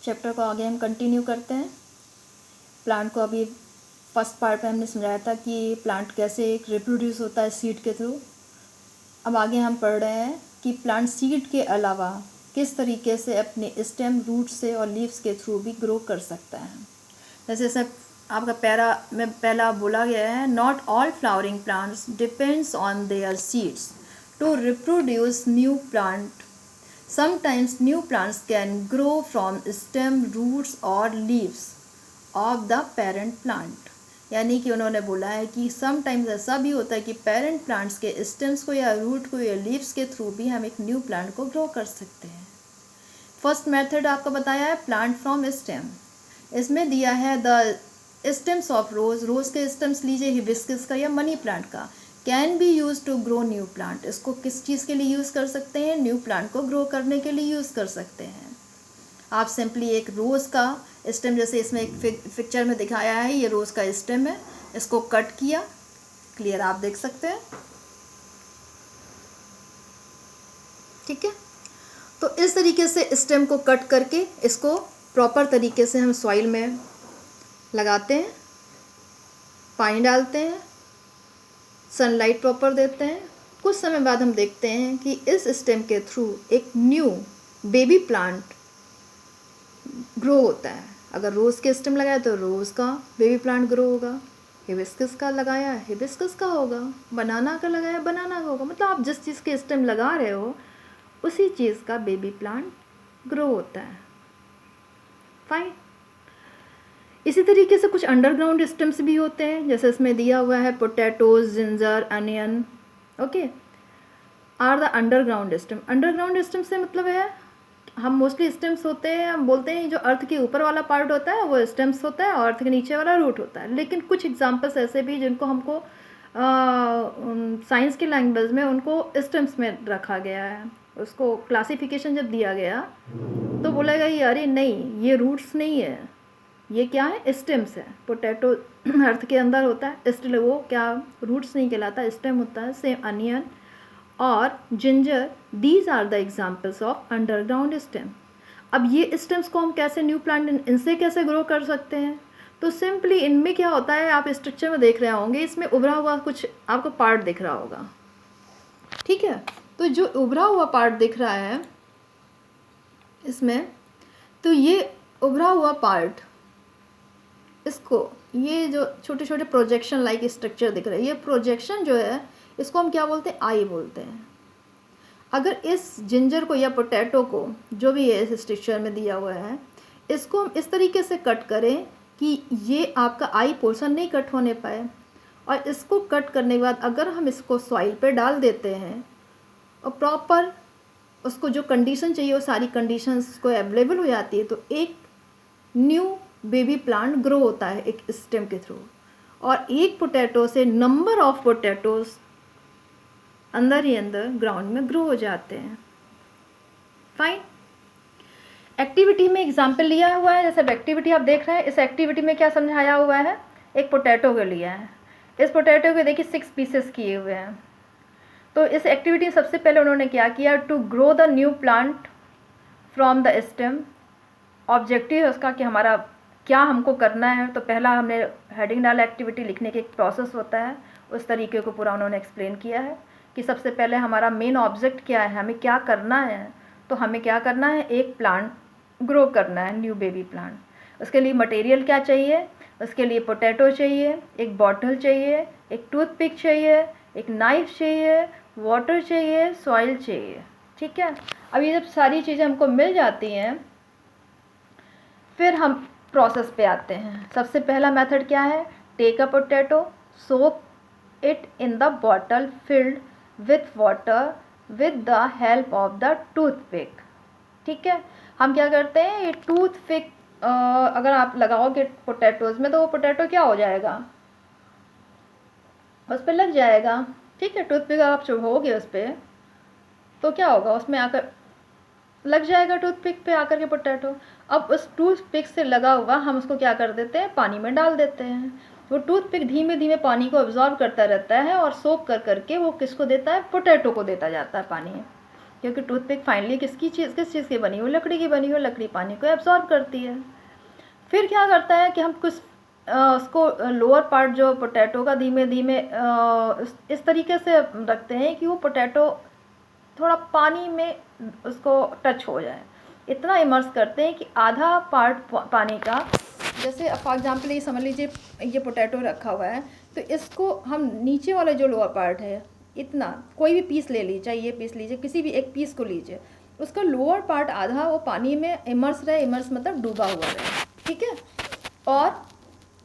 Chapter को आगे हम कंटिन्यू करते हैं। प्लांट को अभी फर्स्ट पार्ट में हमने समझाया था कि प्लांट कैसे रिप्रोड्यूस होता है सीड के थ्रू। अब आगे हम पढ़ रहे हैं कि प्लांट सीड के अलावा किस तरीके से अपने स्टेम, रूट से और लीव्स के थ्रू भी ग्रो कर सकता है। जैसे सर आपका पैरा में पहला बोला गया है, not all flowering plants depends on their seeds to reproduce new plant. Sometimes new plants can grow from stem, roots और leaves of the parent plant. यानी कि उन्होंने बोला है कि समटाइम्स ऐसा भी होता है कि पेरेंट प्लांट्स के स्टेम्स को या रूट को या लीव्स के थ्रू भी हम एक न्यू प्लांट को ग्रो कर सकते हैं। फर्स्ट मेथड आपको बताया है प्लांट फ्रॉम स्टेम। इसमें दिया है the stems of rose, rose के स्टेम्स लीजिए, हिबिस्कस का या मनी प्लांट का, can be use to grow new plant. इसको किस चीज़ के लिए यूज़ कर सकते हैं? न्यू प्लांट को ग्रो करने के लिए यूज़ कर सकते हैं। आप सिंपली एक रोज़ का स्टेम, जैसे इसमें एक पिक्चर में दिखाया है, ये रोज़ का स्टेम है, इसको कट किया, क्लियर आप देख सकते हैं, ठीक है। तो इस तरीके से स्टेम को कट करके इसको प्रॉपर तरीके से हम सॉइल में लगाते हैं, पानी डालते हैं, सनलाइट प्रॉपर देते हैं। कुछ समय बाद हम देखते हैं कि इस स्टेम के थ्रू एक न्यू बेबी प्लांट ग्रो होता है। अगर रोज़ के स्टेम लगाया तो रोज़ का बेबी प्लांट ग्रो होगा, हिबिस्कस का लगाया हिबिस्कस का होगा, बनाना का लगाया बनाना का होगा। मतलब आप जिस चीज़ के स्टेम लगा रहे हो उसी चीज़ का बेबी प्लांट ग्रो होता है। फाइन। इसी तरीके से कुछ अंडरग्राउंड स्टेम्स भी होते हैं, जैसे इसमें दिया हुआ है potatoes, ginger, onion, okay, are the underground stem. Underground stem से मतलब है, हम मोस्टली स्टेम्स होते हैं, हम बोलते हैं जो अर्थ के ऊपर वाला पार्ट होता है वो स्टेम्स होता है और अर्थ के नीचे वाला रूट होता है। लेकिन कुछ एग्जांपल्स ऐसे भी जिनको हमको साइंस की लैंग्वेज में उनको स्टेम्स में रखा गया है। उसको क्लासिफिकेशन जब दिया गया तो बोला गया यार नहीं, ये रूट्स नहीं है, ये क्या है, स्टेम्स है। पोटैटो अर्थ के अंदर होता है, स्टिल वो क्या रूट्स नहीं कहलाता, स्टेम होता है। सेम अनियन और ginger, these are the examples of underground stem. अब ये स्टेम्स को हम कैसे न्यू प्लांट इनसे कैसे ग्रो कर सकते हैं? तो सिंपली इनमें क्या होता है, आप स्ट्रक्चर में देख रहे होंगे, इसमें उभरा हुआ कुछ आपको पार्ट दिख रहा होगा, ठीक है। तो जो उभरा हुआ पार्ट दिख रहा है इसमें, तो ये उभरा हुआ पार्ट, इसको ये जो छोटे छोटे प्रोजेक्शन लाइक स्ट्रक्चर दिख रहा है, ये प्रोजेक्शन जो है इसको हम क्या बोलते हैं? आई बोलते हैं। अगर इस जिंजर को या पोटैटो को, जो भी है इस स्ट्रक्चर में दिया हुआ है, इसको हम इस तरीके से कट करें कि ये आपका आई पोर्शन नहीं कट होने पाए, और इसको कट करने के बाद अगर हम इसको सॉइल पे डाल देते हैं और प्रॉपर उसको जो कंडीशन चाहिए वो सारी कंडीशंस को अवेलेबल हो जाती है, तो एक न्यू बेबी प्लांट ग्रो होता है एक स्टेम के थ्रू। और एक पोटैटो से नंबर ऑफ पोटैटोज अंदर ही अंदर ग्राउंड में ग्रो हो जाते हैं। फाइन। एक्टिविटी में एग्जाम्पल लिया हुआ है, जैसे एक्टिविटी आप देख रहे हैं, इस एक्टिविटी में क्या समझाया हुआ है, एक पोटैटो को लिया है, इस पोटैटो के देखिए 6 पीसेस किए हुए हैं। तो इस एक्टिविटी सबसे पहले उन्होंने क्या किया, to grow the new plant from the stem. Objective है उसका कि हमारा क्या हमको करना है। तो पहला हमने हेडिंग डाला, एक्टिविटी लिखने के एक प्रोसेस होता है, उस तरीके को पूरा उन्होंने एक्सप्लेन किया है कि सबसे पहले हमारा मेन ऑब्जेक्ट क्या है, हमें क्या करना है। तो हमें क्या करना है, एक प्लांट ग्रो करना है, न्यू बेबी प्लांट। उसके लिए मटेरियल क्या चाहिए, उसके लिए पोटैटो चाहिए, एक बॉटल चाहिए, एक टूथपिक चाहिए, एक नाइफ चाहिए, वाटर चाहिए, सॉइल चाहिए, ठीक है। अब ये जब सारी चीज़ें हमको मिल जाती हैं, फिर हम प्रोसेस पे आते हैं। सबसे पहला मेथड क्या है, take a potato, soak it in the bottle filled with water with the help of the toothpick, ठीक है। हम क्या करते हैं, ये टूथपिक अगर आप लगाओगे पोटैटोज़ में तो वो पोटैटो क्या हो जाएगा, उस पर लग जाएगा, ठीक है। टूथपिक आप चुभोगे उस पर तो क्या होगा, उसमें आकर लग जाएगा टूथपिक पे आकर के पोटैटो। अब उस टूथपिक से लगा हुआ हम उसको क्या कर देते हैं, पानी में डाल देते हैं। वो टूथपिक धीमे धीमे पानी को अब्जॉर्ब करता रहता है और सोख कर करके वो किसको देता है, पोटैटो को देता जाता है पानी, क्योंकि टूथपिक फाइनली किस चीज़ की बनी हो, लकड़ी की बनी हो, लकड़ी पानी को एब्जॉर्ब करती है। फिर क्या करता है कि हम कुछ उसको लोअर पार्ट जो पोटैटो का धीमे धीमे इस तरीके से रखते हैं कि वो पोटैटो थोड़ा पानी में उसको टच हो जाए, इतना इमर्स करते हैं कि आधा पार्ट पानी का, जैसे फॉर एग्जांपल ये समझ लीजिए ये पोटैटो रखा हुआ है, तो इसको हम नीचे वाला जो लोअर पार्ट है, इतना कोई भी पीस ले लीजिए, चाहे ये पीस लीजिए, किसी भी एक पीस को लीजिए, उसका लोअर पार्ट आधा वो पानी में इमर्स रहे, इमर्स मतलब डूबा हुआ रहे, ठीक है, और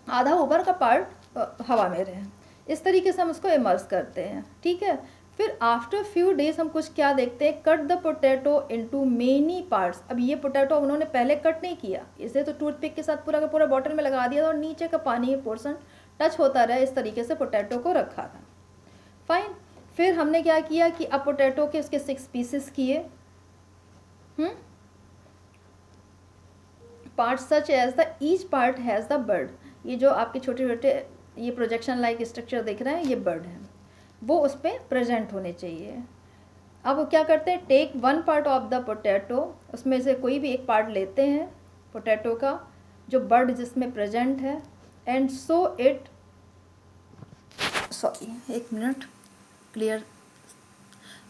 आधा ऊपर का पार्ट हवा में रहे। इस तरीके से हम उसको इमर्स करते हैं, ठीक है। फिर आफ्टर फ्यू डेज हम कुछ क्या देखते हैं, cut the potato into many parts. अब ये पोटैटो उन्होंने पहले कट नहीं किया, इसे तो टूथपिक के साथ पूरा का पूरा बॉटल में लगा दिया था और नीचे का पानी पोर्शन टच होता रहा, इस तरीके से पोटैटो को रखा था। फाइन। फिर हमने क्या किया कि अब पोटैटो के उसके 6 पीसेस किए, part such as the each part has the bud. ये जो आपके छोटे छोटे ये प्रोजेक्शन लाइक स्ट्रक्चर दिख रहे हैं, ये बर्ड है, वो उस पर प्रेजेंट होने चाहिए। अब वो क्या करते हैं, take one part of the potato, उसमें से कोई भी एक पार्ट लेते हैं पोटैटो का जो बर्ड जिसमें प्रेजेंट है, एंड सो इट, सॉरी एक मिनट, क्लियर,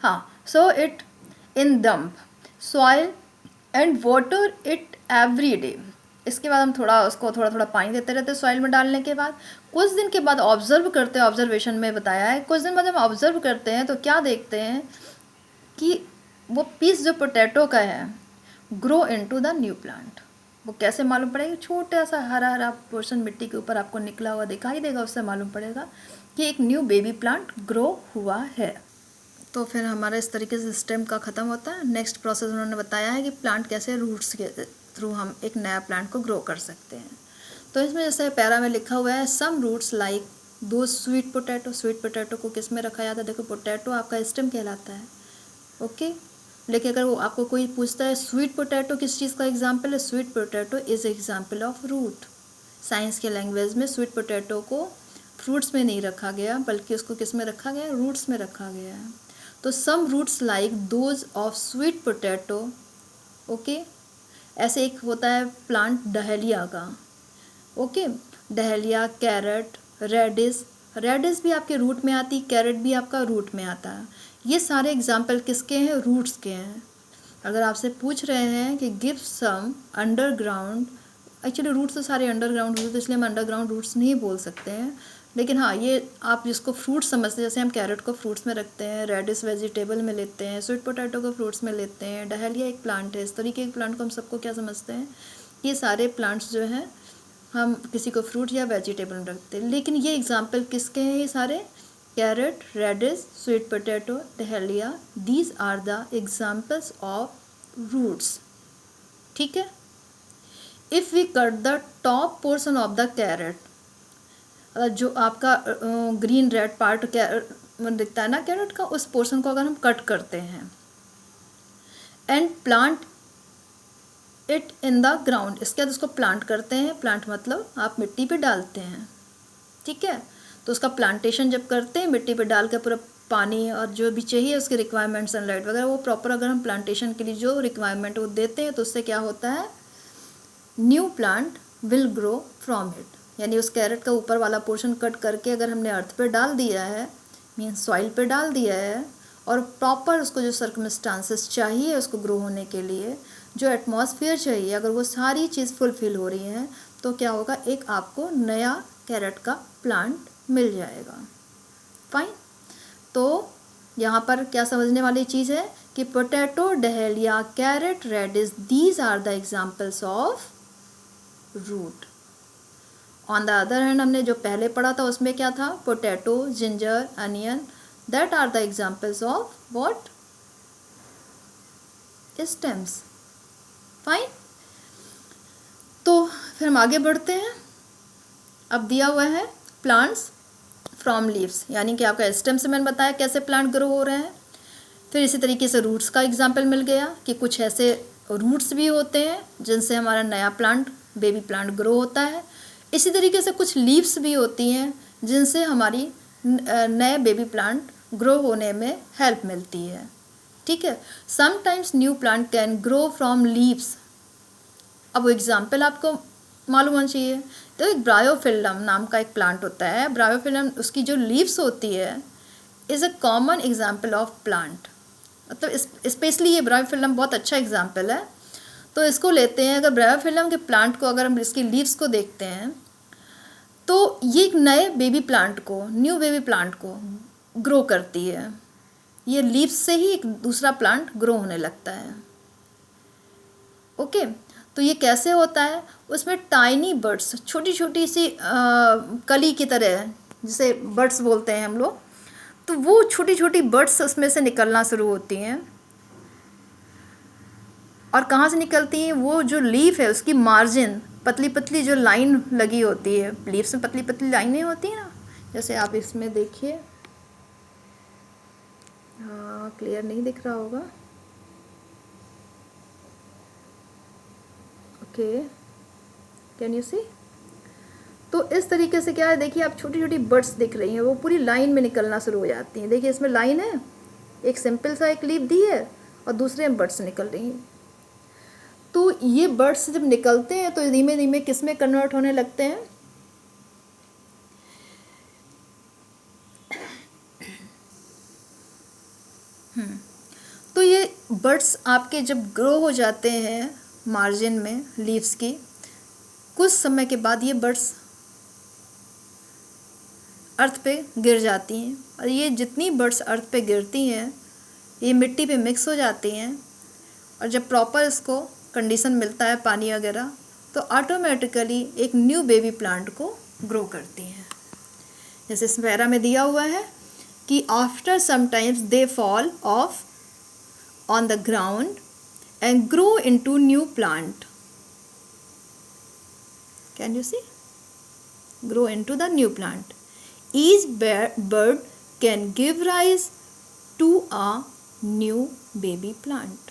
हाँ, so it in dump soil and water it every day. इसके बाद हम थोड़ा थोड़ा पानी देते रहते हैं सॉइल में डालने के बाद। कुछ दिन के बाद ऑब्जर्व करते हैं, ऑब्जर्वेशन में बताया है, कुछ दिन बाद हम ऑब्जर्व करते हैं तो क्या देखते हैं कि वो पीस जो पोटैटो का है grow into the new plant. वो कैसे मालूम पड़ेगा, छोटा सा हरा हरा पोर्शन मिट्टी के ऊपर आपको निकला हुआ दिखाई देगा, उससे मालूम पड़ेगा कि एक न्यू बेबी प्लांट ग्रो हुआ है। तो फिर हमारा इस तरीके से स्टेम का ख़त्म होता है। नेक्स्ट प्रोसेस उन्होंने बताया है कि प्लांट कैसे रूट्स के थ्रू हम एक नया प्लांट को ग्रो कर सकते हैं। तो इसमें जैसे पैरा में लिखा हुआ है, सम रूट्स लाइक दो स्वीट पोटैटो। स्वीट पोटैटो को किस में रखा जाता है, देखो पोटैटो आपका स्टेम कहलाता है, ओके। लेकिन अगर वो आपको कोई पूछता है स्वीट पोटैटो किस चीज़ का एग्जाम्पल है, sweet potato is example of root. Science के लैंग्वेज में स्वीट पोटैटो को फ्रूट्स में नहीं रखा गया, बल्कि उसको किस में रखा गया, रूट्स में रखा गया है। तो some roots like those of sweet potato, okay. ऐसे एक होता है प्लांट डहेलिया का, okay, dahlia, carrot, radish, radish भी आपके रूट में आती, कैरेट भी आपका रूट में आता है। ये सारे एग्जाम्पल किसके हैं, रूट्स के हैं। अगर आपसे पूछ रहे हैं कि give some underground, actually roots तो सारे अंडरग्राउंड रूट्स, इसलिए हम अंडरग्राउंड रूट्स नहीं बोल सकते हैं, लेकिन हाँ ये आप जिसको फ्रूट समझते हैं, जैसे हम कैरेट को फ्रूट्स में रखते हैं, रेडिस वेजिटेबल में लेते हैं, स्वीट पोटैटो को फ्रूट्स में लेते हैं, डहेलिया एक प्लांट है, इस तरीके के प्लांट को हम सबको क्या समझते हैं, ये सारे प्लांट्स जो हैं हम किसी को फ्रूट या वेजिटेबल में रखते हैं। लेकिन ये एग्जाम्पल किसके हैं, ये सारे carrot, radish, sweet potato, dahlia, these are the examples of roots, ठीक है। If we cut the top portion of the carrot, जो आपका ग्रीन रेड पार्ट दिखता है ना कैरेट का, उस पोर्शन को अगर हम कट करते हैं and plant it in the ground, इसके बाद उसको प्लांट करते हैं, प्लांट मतलब आप मिट्टी पे डालते हैं, ठीक है। तो उसका प्लांटेशन जब करते हैं, मिट्टी पे डाल के पूरा पानी और जो भी चाहिए उसके रिक्वायरमेंट, सनलाइट वगैरह, वो प्रॉपर अगर हम प्लांटेशन के लिए जो रिक्वायरमेंट वो देते हैं, तो उससे क्या होता है, new plant will grow from it. यानी उस कैरेट का ऊपर वाला पोर्शन कट करके अगर हमने अर्थ पे डाल दिया है, मीन्स सॉइल पे डाल दिया है, और प्रॉपर उसको जो सर्कमस्टांसेस चाहिए उसको ग्रो होने के लिए, जो एटमॉस्फेयर चाहिए, अगर वो सारी चीज़ फुलफिल हो रही हैं, तो क्या होगा, एक आपको नया कैरेट का प्लांट मिल जाएगा। फाइन। तो यहाँ पर क्या समझने वाली चीज़ है कि potato, dahlia, carrot, radish, these are the examples of root. On the other hand हमने जो पहले पढ़ा था उसमें क्या था, potato, ginger, onion, that are the examples of what, stems. Fine. तो फिर हम आगे बढ़ते हैं। अब दिया हुआ है प्लांट्स फ्रॉम लीव्स, यानी कि आपका स्टेम से मैंने बताया कैसे प्लांट ग्रो हो रहे हैं। फिर इसी तरीके से रूट्स का एग्जाम्पल मिल गया कि कुछ ऐसे रूट्स भी होते हैं जिनसे हमारा नया प्लांट, बेबी प्लांट ग्रो होता है। इसी तरीके से कुछ लीव्स भी होती हैं जिनसे हमारी नए बेबी प्लांट ग्रो होने में हेल्प मिलती है, ठीक है। Sometimes new plant can grow from leaves. अब एग्जाम्पल आपको मालूम होना चाहिए। तो एक ब्रायोफिल्म नाम का एक प्लांट होता है, ब्रायोफिल्म उसकी जो लीव्स होती है is a common example of plant. मतलब स्पेशली ये ब्रायोफिल्म बहुत अच्छा एग्जाम्पल है। तो इसको लेते हैं, अगर ब्रायोफिल्म के प्लांट को अगर हम इसकी लीव्स को देखते हैं तो ये एक नए बेबी प्लांट को, न्यू बेबी प्लांट को ग्रो करती है। ये लीव्स से ही एक दूसरा प्लांट ग्रो होने लगता है। ओके, तो ये कैसे होता है? उसमें टाइनी बर्ड्स, छोटी छोटी सी कली की तरह, जिसे बर्ड्स बोलते हैं हम लोग, तो वो छोटी छोटी बर्ड्स उसमें से निकलना शुरू होती हैं। और कहाँ से निकलती हैं? वो जो लीफ है उसकी मार्जिन, पतली पतली जो लाइन लगी होती है, लीव्स में पतली पतली लाइनें होती हैं ना, जैसे आप इसमें देखिए, हाँ क्लियर नहीं दिख रहा होगा, ओके, कैन यू सी? तो इस तरीके से क्या है, देखिए आप छोटी छोटी बर्ड्स दिख रही हैं, वो पूरी लाइन में निकलना शुरू हो जाती हैं। देखिए इसमें लाइन है, एक सिंपल सा एक लीफ दी है और दूसरे में बर्ड्स निकल रही हैं। तो ये बर्ड्स जब निकलते हैं तो धीमे धीमे किस में कन्वर्ट होने लगते हैं? तो ये बर्ड्स आपके जब ग्रो हो जाते हैं मार्जिन में लीव्स की, कुछ समय के बाद ये बर्ड्स अर्थ पे गिर जाती हैं। और ये जितनी बर्ड्स अर्थ पे गिरती हैं ये मिट्टी पे मिक्स हो जाती हैं, और जब प्रॉपर इसको कंडीशन मिलता है पानी वगैरह, तो ऑटोमेटिकली एक न्यू बेबी प्लांट को ग्रो करती हैं। जैसे इस पैरा में दिया हुआ है कि after some times they fall off on the ground and grow into new plant. Can you see? Grow into the new plant. Each bird can give rise to a new baby plant.